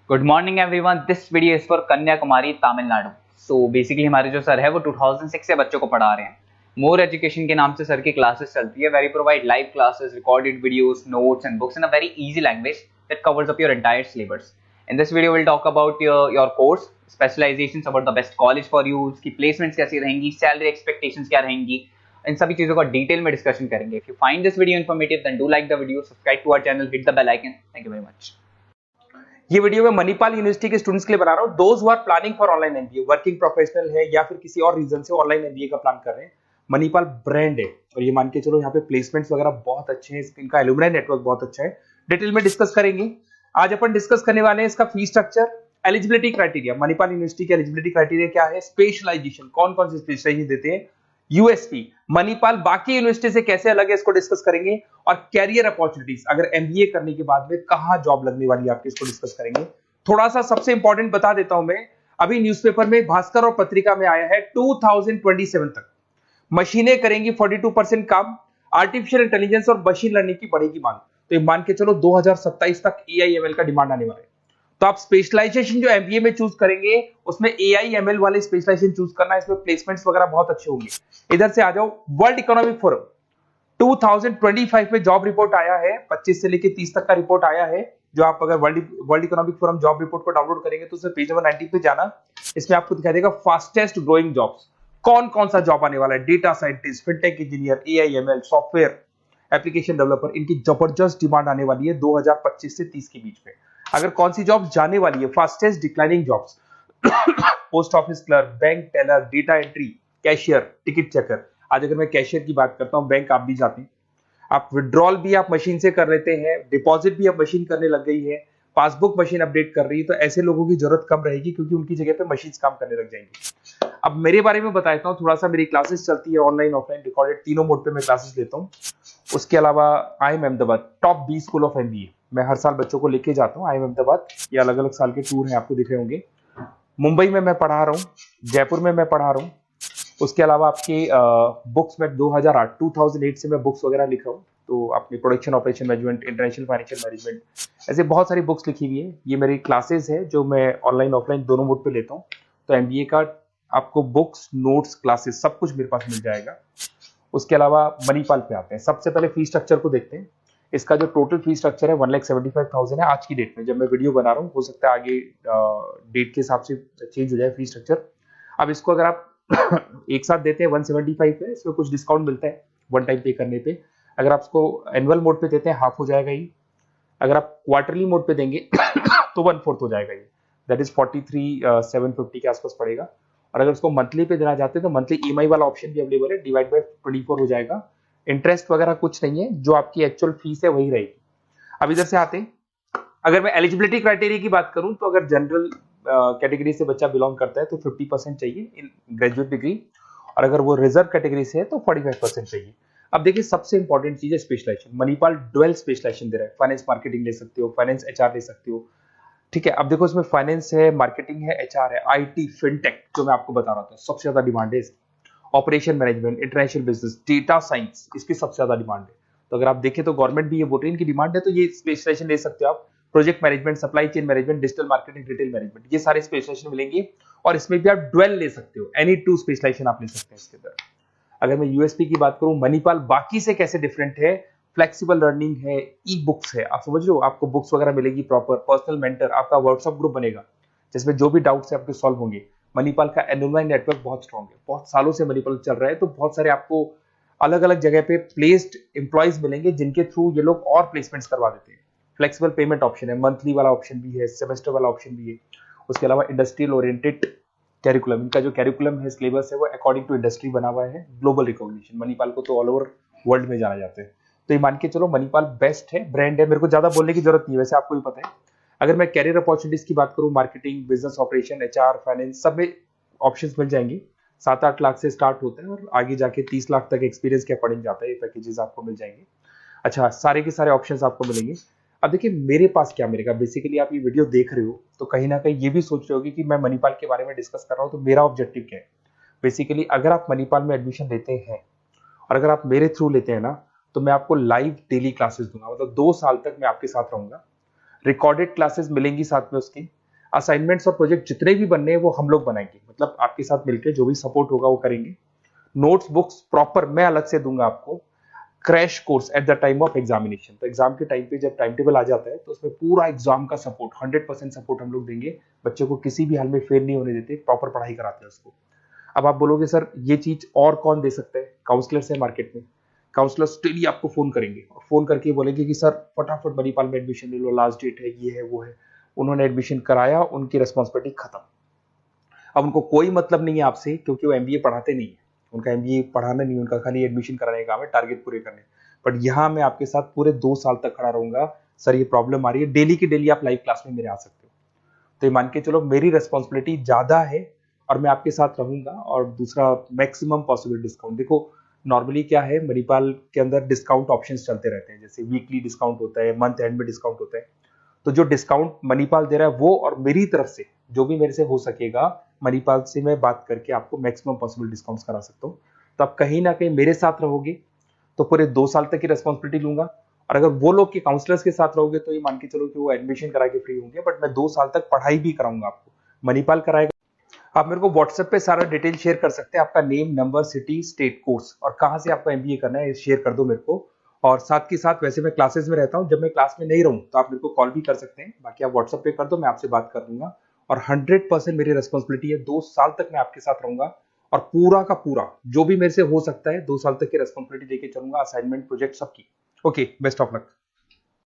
Good morning everyone. This video is for Kanyakumari Tamil Nadu. So basically हमारे जो sir है वो 2006 से बच्चों को पढ़ा रहे हैं। मोर एजुकेशन के नाम से सर की क्लासेस चलती है। Very provide live classes, recorded videos, notes and books in a very easy language that covers up your entire syllabus. In this video we'll talk about your course, specializations, about the best college for you, उसकी placements कैसी रहेंगी, salary expectations क्या रहेंगी, इन सभी चीजों का detail में discussion करेंगे। If you find this video informative then do like the video, subscribe to our channel, hit the bell icon. Thank you very much. ये वीडियो मैं मणिपाल यूनिवर्सिटी के स्टूडेंट्स के लिए बना रहा हूँ। Those who are planning for online MBA, working professional है या फिर किसी और रीजन से ऑनलाइन एमबीए का प्लान कर रहे हैं। मणिपाल ब्रांड है और ये मान के चलो यहाँ पे प्लेसमेंट्स वगैरह बहुत अच्छे हैं, इनका एलुमनाई नेटवर्क बहुत अच्छा है। डिटेल में डिस्कस करेंगे। आज अपन डिस्कस करने वाले हैं इसका fee structure, eligibility criteria, Manipal university के एलिजिबिलिटी क्राइटेरिया क्या है, स्पेशलाइजेशन, कौन कौन सी स्पेशलाइजेशन देते हैं, यूएसपी, मणिपाल बाकी यूनिवर्सिटी से कैसे अलग है इसको डिस्कस करेंगे, और कैरियर अपॉर्चुनिटीज, अगर एमबीए करने के बाद में कहां जॉब लगने वाली है आपकी, इसको डिस्कस करेंगे। थोड़ा सा सबसे इंपॉर्टेंट बता देता हूं मैं, अभी न्यूज़पेपर में, भास्कर और पत्रिका में आया है 2027 तक मशीनें करेंगी 42% काम, आर्टिफिशियल इंटेलिजेंस और मशीन लर्निंग की बढ़ेगी मांग। तो ये मान के चलो 2027 तक एआईएमएल का डिमांड आने वाला है। तो आप स्पेशलाइजेशन जो एमबीए में चूज करेंगे उसमें एआईएमएल वाले स्पेशलाइजेशन चूज करना है, इसमें प्लेसमेंट्स वगैरह बहुत अच्छे होंगे। इधर से आ जाओ, वर्ल्ड इकोनॉमिक फोरम 2025 में जॉब रिपोर्ट आया है, 25 से लेके 30 तक का रिपोर्ट आया है। जो आप अगर world economic forum job report को डाउनलोड करेंगे तो उसमें पेज नंबर 90 पे जाना, इसमें आपको दिखाई देगा फास्टेस्ट ग्रोइंग जॉब्स, कौन कौन सा जॉब आने वाला है, data scientist, fintech engineer, AIML, software application developer, इनकी जबरदस्त डिमांड आने वाली है 2025 से 30 के बीच में। अगर कौन सी जॉब जाने वाली है, fastest declining jobs, post office clerk, bank teller, data entry, cashier, ticket checker. आज अगर मैं कैशियर की बात करता हूं, बैंक आप भी जाते हैं, आप विड्रॉल भी आप मशीन से कर लेते हैं, डिपॉजिट भी अब मशीन करने लग गई है, पासबुक मशीन अपडेट कर रही है, तो ऐसे लोगों की जरूरत कम रहेगी क्योंकि उनकी जगह पे मशीन काम करने लग जाएंगी। अब मेरे बारे में बताता हूँ थोड़ा सा, मेरी क्लासेस चलती है ऑनलाइन ऑफलाइन रिकॉर्डेड, तीनों मोड पे मैं क्लासेस लेता हूँ। उसके अलावा IIM Ahmedabad top 20 school of MBA, मैं हर साल बच्चों को लेके जाता हूँ IIM अहमदाबाद। ये अलग अलग साल के टूर हैं, आपको दिख रहे होंगे। मुंबई में मैं पढ़ा रहा हूँ, जयपुर में मैं पढ़ा रहा हूँ। उसके अलावा आपके बुक्स में 2008 से मैं बुक्स वगैरह लिख रहा हूँ, तो आपकी production operation management, international financial management, ऐसे बहुत सारी बुक्स लिखी हुई है। ये मेरी क्लासेस है जो मैं ऑनलाइन ऑफलाइन दोनों मोड पे लेता हूँ। तो एमबीए का आपको बुक्स, नोट्स, क्लासेस सब कुछ मेरे पास मिल जाएगा। उसके अलावा मणिपाल पे आते हैं। सबसे पहले फी स्ट्रक्चर को देखते हैं। इसका जो टोटल फी स्ट्रक्चर है 1,75,000 है आज की डेट में, जब मैं वीडियो बना रहा हूँ। हो सकता है आगे डेट के हिसाब से चेंज हो जाए फी स्ट्रक्चर। अब इसको अगर आप एक साथ देते हैं 175 पे, इसमें कुछ डिस्काउंट मिलता है वन टाइम पे करने पे। अगर आप इसको एनुअल मोड पे देते हैं हाफ हो जाएगा ये। अगर आप क्वार्टरली मोड पे देंगे तो 1/4 हो जाएगा ये, दैट इज 43,750 के आसपास पड़ेगा। और अगर उसको मंथली पे देना चाहते हैं तो मंथली ईएमआई वाला ऑप्शन भी अवेलेबल है, डिवाइड बाय 24 हो जाएगा। इंटरेस्ट वगैरह कुछ नहीं है, जो आपकी एक्चुअल फीस है वही रहेगी। अब इधर से आते हैं, अगर मैं एलिजिबिलिटी क्राइटेरिया की बात करूं तो अगर जनरल कैटेगरी से बच्चा बिलोंग करता है तो 50% चाहिए इन ग्रेजुएट डिग्री, और अगर वो रिजर्व कैटेगरी से है तो 45% चाहिए। अब देखिए, सबसे इंपॉर्टेंट चीज है स्पेशलाइजेशन। मणिपाल डुअल स्पेशलाइजेशन दे रहा है, फाइनेंस मार्केटिंग ले सकते हो, फाइनेंस एचआर ले सकते हो, ठीक है। अब देखो, इसमें फाइनेंस है, मार्केटिंग है, एचआर है, आईटी, फिनटेक, जो मैं आपको बता रहा था सबसे ज्यादा डिमांड है इसकी, operation management, international business, data science, इसकी सबसे ज्यादा डिमांड है। तो अगर आप देखें तो गवर्नमेंट भी ये बोल रही है, इनकी डिमांड है, तो ये स्पेशलाइजेशन ले सकते हो आप। Project management, supply chain management, digital marketing, retail management, ये सारे स्पेशलाइजेशन मिलेंगे। और इसमें भी आप डुअल ले सकते हो, एनी टू स्पेशलाइजेशन आप ले सकते हैं इसके अंदर। अगर मैं यूएसपी की बात करूं, मणिपाल बाकी से कैसे डिफरेंट है, फ्लेक्सिबल लर्निंग है, ई बुक्स है, आप समझ रहे हो, आपको बुक्स वगैरह मिलेगी प्रॉपर, पर्सनल मेंटर, आपका व्हाट्सएप ग्रुप बनेगा जिसमें जो भी डाउट्स है आपके सॉल्व होंगे। मणिपाल का एलुमनाई नेटवर्क बहुत स्ट्रांग है, बहुत सालों से मणिपाल चल रहा है, तो बहुत सारे आपको अलग अलग जगह पे प्लेस्ड एम्प्लॉयज मिलेंगे जिनके थ्रू ये लोग और प्लेसमेंट्स करवा देते हैं। फ्लेक्सिबल पेमेंट ऑप्शन है, मंथली वाला ऑप्शन भी है, सेमेस्टर वाला ऑप्शन भी है। उसके अलावा इंडस्ट्रियल ओरिएंटेड कैरिकुलम, इनका जो कैरिकुलम है, सिलेबस है, वो अकॉर्डिंग टू इंडस्ट्री बना हुआ है। ग्लोबल रिकॉग्निशन, मणिपाल को तो ऑल ओवर वर्ल्ड में जाना जाता है। तो ये मान के चलो मणिपाल बेस्ट है, ब्रांड है, मेरे को ज्यादा बोलने की जरूरत नहीं है, वैसे आपको भी पता है। अगर मैं कैरियर अपॉर्चुनिटीज की बात करूं, marketing, business operation, HR, finance, सब में ऑप्शंस मिल जाएंगे। 7-8 लाख से स्टार्ट होता है और आगे जाके 30 लाख तक एक्सपीरियंस के अकॉर्डिंग जाता है, ये पैकेजेस आपको मिल जाएंगे। अच्छा, सारे के सारे ऑप्शंस आपको मिलेंगे। अब देखिए, मेरे पास क्या मिलेगा, बेसिकली आप ये वीडियो देख रहे हो तो कहीं ना कहीं ये भी सोच रहे होगे कि मैं मणिपाल के बारे में डिस्कस कर रहा हूँ, तो मेरा ऑब्जेक्टिव क्या है। बेसिकली अगर आप मणिपाल में एडमिशन लेते हैं और अगर आप मेरे थ्रू लेते हैं ना, तो मैं आपको लाइव डेली क्लासेस दूंगा, मतलब 2 साल तक मैं आपके साथ रहूंगा। रिकॉर्डेड क्लासेस मिलेंगी साथ में उसकी, असाइनमेंट्स और प्रोजेक्ट जितने भी बनने हैं वो हम लोग बनाएंगे, मतलब आपके साथ मिलकर जो भी सपोर्ट होगा वो करेंगे। नोट्स बुक्स प्रॉपर मैं अलग से दूंगा आपको। Crash course at the time of examination, तो एग्जाम के टाइम पे जब टाइम टेबल आ जाता है तो उसमें पूरा एग्जाम का सपोर्ट 100% सपोर्ट हम लोग देंगे, बच्चे को किसी भी हाल में फेल नहीं होने देते, प्रॉपर पढ़ाई कराते हैं उसको। अब आप बोलोगे सर ये चीज और कौन दे सकता है? काउंसलर्स है मार्केट में, काउंसलर्स डेली आपको फोन करेंगे और फोन करके बोलेंगे कि सर फटाफट मणिपाल में एडमिशन ले लो, लास्ट डेट है, ये है वो है। उन्होंने एडमिशन कराया, उनकी रिस्पॉन्सिबिलिटी खत्म। अब उनको कोई मतलब नहीं है आपसे, क्योंकि वो एमबीए पढ़ाते नहीं है, उनका एमबीए पढ़ाना नहीं, उनका खाली एडमिशन कराने का काम है, टारगेट पूरे करने। बट यहाँ मैं आपके साथ पूरे 2 साल तक खड़ा रहूंगा, सर ये प्रॉब्लम आ रही है, डेली की डेली आप लाइव क्लास में मेरे आ सकते हो। तो ये मान के चलो मेरी रिस्पॉन्सिबिलिटी ज्यादा है और मैं आपके साथ रहूंगा। और दूसरा, मैक्सिमम पॉसिबल डिस्काउंट। देखो नॉर्मली क्या है, मणिपाल के अंदर डिस्काउंट ऑप्शंस चलते रहते हैं, जैसे वीकली डिस्काउंट होता है, मंथ एंड में डिस्काउंट होता है। तो जो डिस्काउंट मणिपाल दे रहा है वो, और मेरी तरफ से जो भी मेरे से हो सकेगा, मणिपाल से मैं बात करके आपको मैक्सिमम पॉसिबल डिस्काउंट्स करा सकता हूँ। तो आप कहीं ना कहीं मेरे साथ रहोगे तो पूरे 2 साल तक की रेस्पॉन्सिबिलिटी लूंगा। और अगर वो लोग के काउंसलर्स के साथ रहोगे तो ये मान के चलो कि वो एडमिशन करा के फ्री होंगे, बट मैं 2 साल तक पढ़ाई भी कराऊंगा आपको, मणिपाल कराएगा। आप मेरे को व्हाट्सएप पे सारा डिटेल शेयर कर सकते हैं, आपका name, number, city, state, course और कहाँ से आपको एमबीए करना है शेयर कर दो मेरे को। और साथ के साथ वैसे मैं क्लासेस में रहता हूँ, जब मैं क्लास में नहीं रहूँ तो आप मेरे को कॉल भी कर सकते हैं, बाकी आप व्हाट्सएप पे कर दो, मैं आपसे बात कर दूंगा। और 100% मेरी रिस्पॉन्सिबिलिटी है, 2 साल तक मैं आपके साथ रहूंगा और पूरा का पूरा जो भी मेरे से हो सकता है 2 साल तक की रिस्पॉन्सिबिलिटी लेके चलूंगा, असाइनमेंट, प्रोजेक्ट सबकी। Okay, best of luck.